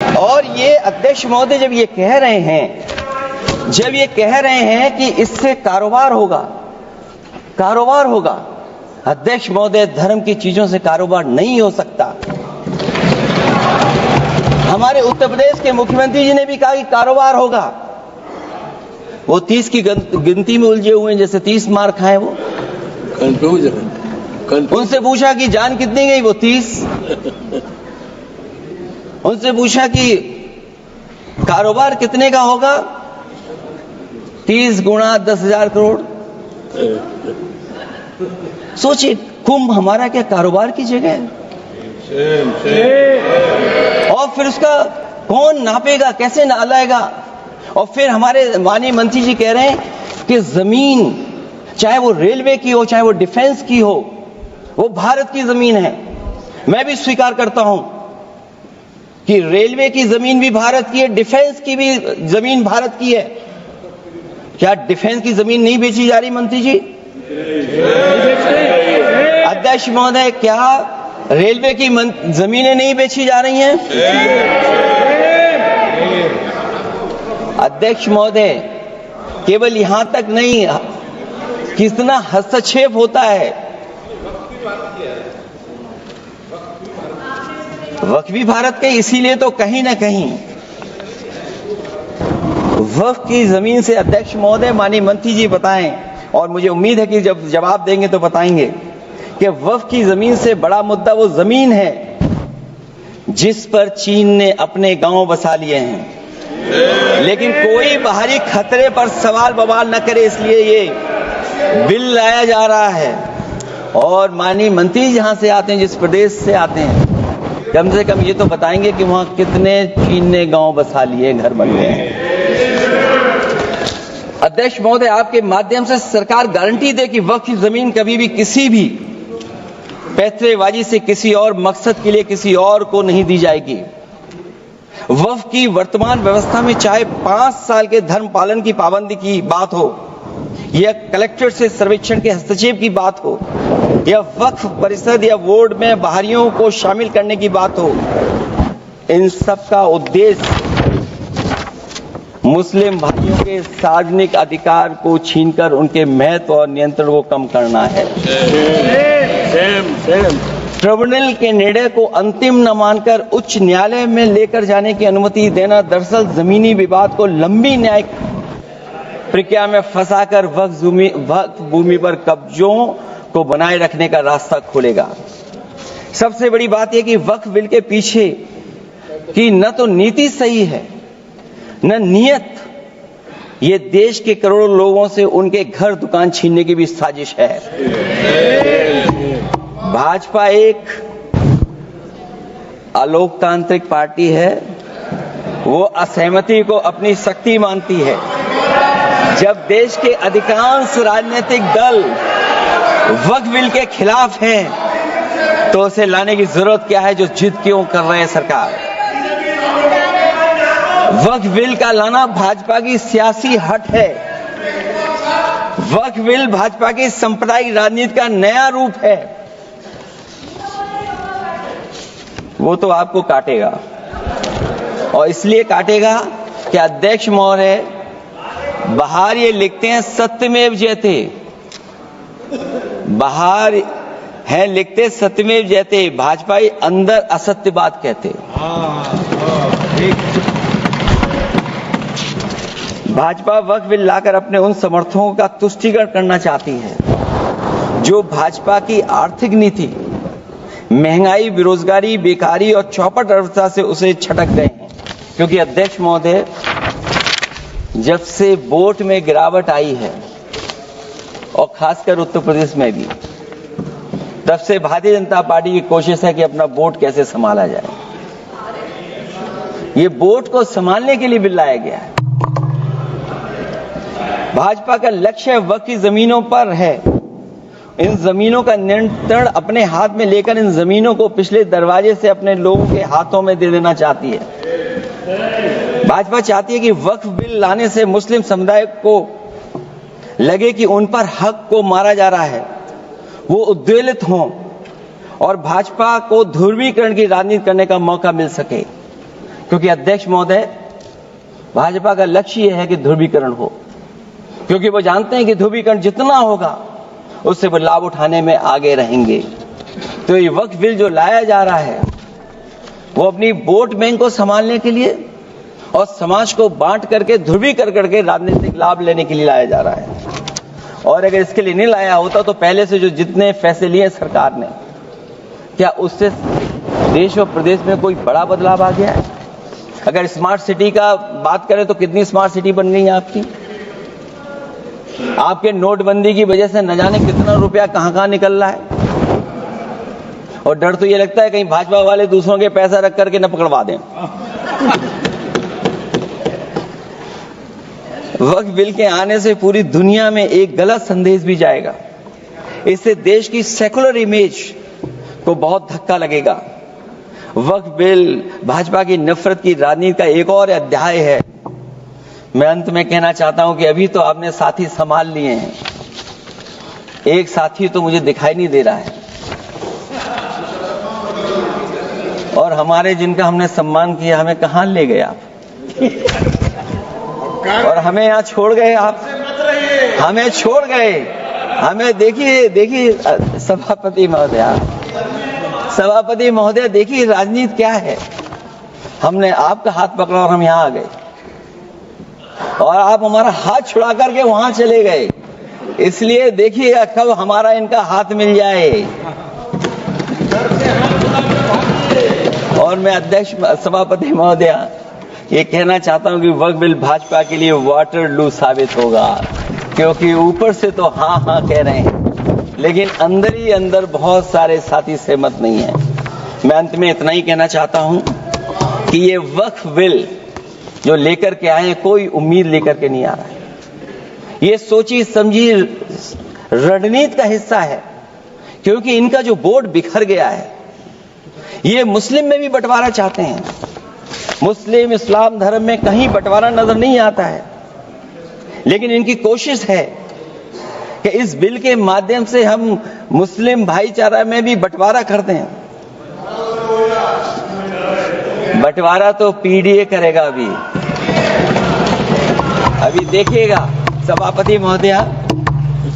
और ये अध्यक्ष महोदय जब ये कह रहे हैं कि इससे कारोबार होगा, अध्यक्ष महोदय, धर्म की चीजों से कारोबार नहीं हो सकता। हमारे उत्तर प्रदेश के मुख्यमंत्री जी ने भी कहा कि कारोबार होगा। वो 30 की गिनती में उलझे हुए हैं, जैसे 30 मार खाए वो। उनसे पूछा कि जान कितनी गई, वो 30। उनसे पूछा कि कारोबार कितने का होगा, 30 गुणा 10,000 करोड़। सोचिए, कुंभ हमारा क्या कारोबार की जगह है? और फिर उसका कौन नापेगा, कैसे नालाएगा? और फिर हमारे माननीय मंत्री जी कह रहे हैं कि जमीन, चाहे वो रेलवे की हो, चाहे वो डिफेंस की हो, वो भारत की जमीन है। मैं भी स्वीकार करता हूं कि रेलवे की जमीन भी भारत की है, डिफेंस की भी जमीन भारत की है। क्या डिफेंस की जमीन नहीं बेची जा रही मंत्री जी? अध्यक्ष महोदय, क्या रेलवे की जमीनें नहीं बेची जा रही हैं? अध्यक्ष महोदय, केवल यहां तक नहीं, कितना हस्तक्षेप होता है। वक्फ भी भारत के, इसीलिए तो कहीं ना कहीं वक्फ की जमीन से, अध्यक्ष महोदय, माननीय मंत्री जी बताएं, और मुझे उम्मीद है कि जब जवाब देंगे तो बताएंगे कि वक्फ की जमीन से बड़ा मुद्दा वो जमीन है जिस पर चीन ने अपने गांव बसा लिए हैं। लेकिन कोई बाहरी खतरे पर सवाल बवाल न करे, इसलिए ये बिल लाया जा रहा है। और माननीय मंत्री जहां से आते हैं, जिस प्रदेश से आते हैं, कम से कम ये तो बताएंगे कि वहां कितने चीन ने गांव बसा लिए, घर बन गए हैं। अध्यक्ष महोदय, आपके माध्यम से सरकार गारंटी दे कि वक्फ की जमीन कभी भी किसी भी पैतरेबाजी से किसी और मकसद के लिए किसी और को नहीं दी जाएगी। वक्फ की वर्तमान व्यवस्था में चाहे 5 साल के धर्म पालन की पाबंदी की बात हो, या कलेक्टर से सर्वेक्षण के हस्तक्षेप की बात हो, या वक्फ परिषद या बोर्ड में बाहरियों को शामिल करने की बात हो, इन सब का उद्देश्य मुस्लिम भाइयों के सार्वजनिक अधिकार को छीनकर उनके महत्व और नियंत्रण को कम करना है। ट्रिब्यूनल के निर्णय को अंतिम न मानकर उच्च न्यायालय में लेकर जाने की अनुमति देना दरअसल जमीनी विवाद को लंबी न्यायिक प्रक्रिया में फंसाकर वक्फ भूमि पर कब्जों को बनाए रखने का रास्ता खोलेगा। सबसे बड़ी बात यह कि वक्फ बिल के पीछे की न तो नीति सही है, न नियत। ये देश के करोड़ों लोगों से उनके घर दुकान छीनने की भी साजिश है। भाजपा एक अलोकतांत्रिक पार्टी है, वो असहमति को अपनी शक्ति मानती है। जब देश के अधिकांश राजनीतिक दल वक्फ बिल के खिलाफ हैं, तो उसे लाने की जरूरत क्या है, जो जिद क्यों कर रहे हैं सरकार? वक्फ बिल का लाना भाजपा की सियासी हट है। वक्फ बिल भाजपा की सांप्रदायिक राजनीति का नया रूप है। वो तो आपको काटेगा, और इसलिए काटेगा कि अध्यक्ष महोदय बाहर ये लिखते हैं सत्यमेव जयते, बाहर है लिखते सत्यमेव जयते, भाजपाई अंदर असत्य बात कहते। भाजपा वक्फ बिल लाकर अपने उन समर्थकों का तुष्टीकरण करना चाहती है जो भाजपा की आर्थिक नीति, महंगाई, बेरोजगारी, बेकारी और चौपट अर्थव्यवस्था से उसे छटक गए हैं। क्योंकि अध्यक्ष महोदय, जब से वोट में गिरावट आई है, और खासकर उत्तर प्रदेश में भी, तब से भारतीय जनता पार्टी की कोशिश है कि अपना वोट कैसे संभाला जाए। ये वोट को संभालने के लिए बिल लाया गया है। भाजपा का लक्ष्य वक्फ की जमीनों पर है। इन जमीनों का नियंत्रण अपने हाथ में लेकर इन जमीनों को पिछले दरवाजे से अपने लोगों के हाथों में दे देना चाहती है। भाजपा चाहती है कि वक्फ बिल लाने से मुस्लिम समुदाय को लगे कि उन पर हक को मारा जा रहा है, वो उद्वेलित हों और भाजपा को ध्रुवीकरण की राजनीति करने का मौका मिल सके। क्योंकि अध्यक्ष महोदय, भाजपा का लक्ष्य यह है कि ध्रुवीकरण हो, क्योंकि वो जानते हैं कि ध्रुवीकरण जितना होगा उससे वो लाभ उठाने में आगे रहेंगे। तो ये वक्फ बिल जो लाया जा रहा है वो अपनी वोट बैंक को संभालने के लिए और समाज को बांट करके ध्रुवीकरण करके राजनीतिक लाभ लेने के लिए लाया जा रहा है। और अगर इसके लिए नहीं लाया होता तो पहले से जो जितने फैसले लिए सरकार ने, क्या उससे देश और प्रदेश में कोई बड़ा बदलाव आ गया है? अगर स्मार्ट सिटी का बात करें तो कितनी स्मार्ट सिटी बन गई है आपकी? आपके नोटबंदी की वजह से न जाने कितना रुपया कहां निकल रहा है। और डर तो ये लगता है कहीं भाजपा वाले दूसरों के पैसा रख करके न पकड़वा दें। वक्फ बिल के आने से पूरी दुनिया में एक गलत संदेश भी जाएगा। इससे देश की सेकुलर इमेज को बहुत धक्का लगेगा। वक्फ बिल भाजपा की नफरत की राजनीति का एक और अध्याय है। मैं अंत में कहना चाहता हूं कि अभी तो आपने साथी संभाल लिए हैं, एक साथी तो मुझे दिखाई नहीं दे रहा है। और हमारे जिनका हमने सम्मान किया, हमें कहां ले गए आप? और हमें यहां छोड़ गए आप, हमें छोड़ गए। हमें देखिए सभापति महोदय देखिए राजनीति क्या है। हमने आपका हाथ पकड़ा और हम यहां आ गए और आप हमारा हाथ छुड़ा करके वहां चले गए। इसलिए देखिए कब हमारा इनका हाथ मिल जाए। और मैं अध्यक्ष सभापति महोदय ये कहना चाहता हूं कि वक्फ बिल भाजपा के लिए वाटरलू साबित होगा, क्योंकि ऊपर से तो हाँ हाँ कह रहे हैं लेकिन अंदर ही अंदर बहुत सारे साथी सहमत नहीं है। मैं अंत में इतना ही कहना चाहता हूं कि ये वक्फ बिल जो लेकर के आए कोई उम्मीद लेकर के नहीं आ रहा है। ये सोची समझी रणनीति का हिस्सा है, क्योंकि इनका जो वोट बिखर गया है, ये मुस्लिम में भी बंटवारा चाहते हैं। मुस्लिम इस्लाम धर्म में कहीं बंटवारा नजर नहीं आता है, लेकिन इनकी कोशिश है कि इस बिल के माध्यम से हम मुस्लिम भाईचारा में भी बंटवारा करते हैं। बंटवारा तो पीडीए करेगा। अभी देखिएगा सभापति महोदय,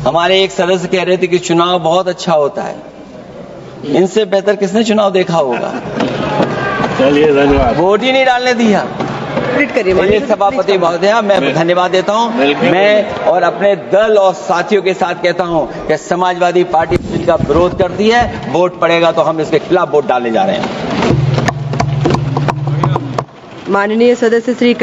हमारे एक सदस्य कह रहे थे कि चुनाव बहुत अच्छा होता है। इनसे बेहतर किसने चुनाव देखा होगा? चलिए धन्यवाद। वोट ही नहीं डालने दिया। सभापति महोदय, मैं धन्यवाद देता हूं। मैं और अपने दल और साथियों के साथ कहता हूं कि समाजवादी पार्टी बिल का विरोध करती है। वोट पड़ेगा तो हम इसके खिलाफ वोट डालने जा रहे हैं। माननीय सदस्य श्री